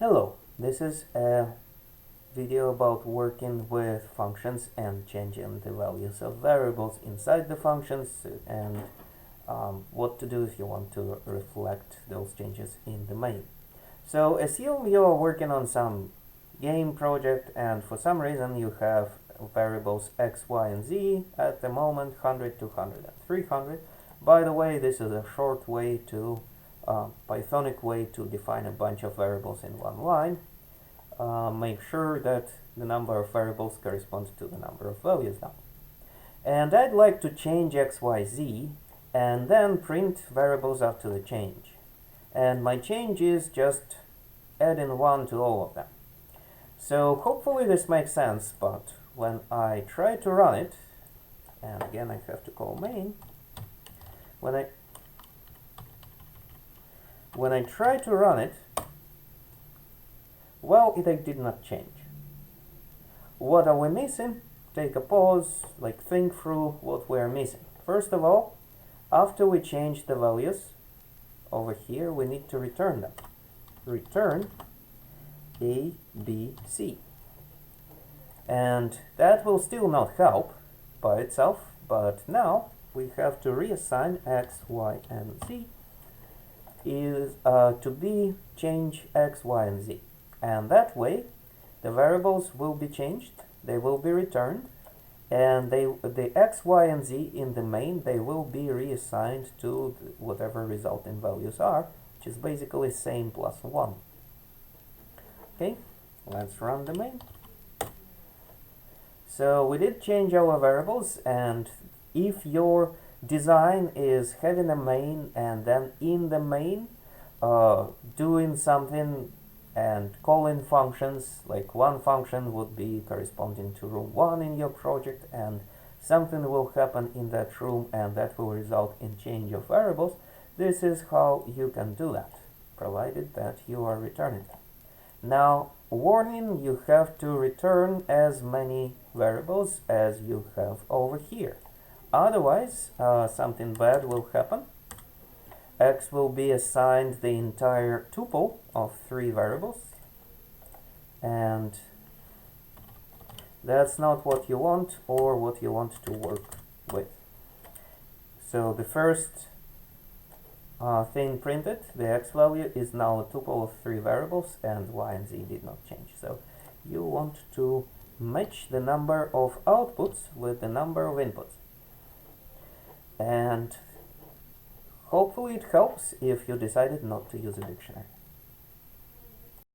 Hello, this is a video about working with functions and changing the values of variables inside the functions and what to do if you want to reflect those changes in the main. So assume you are working on some game project and for some reason you have variables x, y, and z at the moment 100, 200, and 300. By the way, this is a short way to Pythonic way to define a bunch of variables in one line. Make sure that the number of variables corresponds to the number of values now. And I'd like to change x, y, z and then print variables after the change. And my change is just adding 1 to all of them. So hopefully this makes sense, but when I try to run it, and again I have to call main, when I try to run it, well, it did not change. What are we missing? Take a pause, think through what we're missing. First of all, after we change the values over here, we need to return them. Return A, B, C. And that will still not help by itself, but now we have to reassign x, y, and z is to be change x, y, and z. And that way, the variables will be changed, they will be returned, and the x, y, and z in the main, they will be reassigned to whatever resulting values are, which is basically same plus 1. Okay, let's run the main. So we did change our variables, and if your design is having a main and then in the main doing something and calling functions, like one function would be corresponding to room 1 in your project, and something will happen in that room and that will result in change of variables, this is how you can do that, provided that you are returning them. Now, warning, you have to return as many variables as you have over here. Otherwise, something bad will happen. X will be assigned the entire tuple of 3 variables, and that's not what you want or what you want to work with. So the first thing printed, the x value, is now a tuple of 3 variables, and y and z did not change. So you want to match the number of outputs with the number of inputs. And hopefully it helps if you decided not to use a dictionary.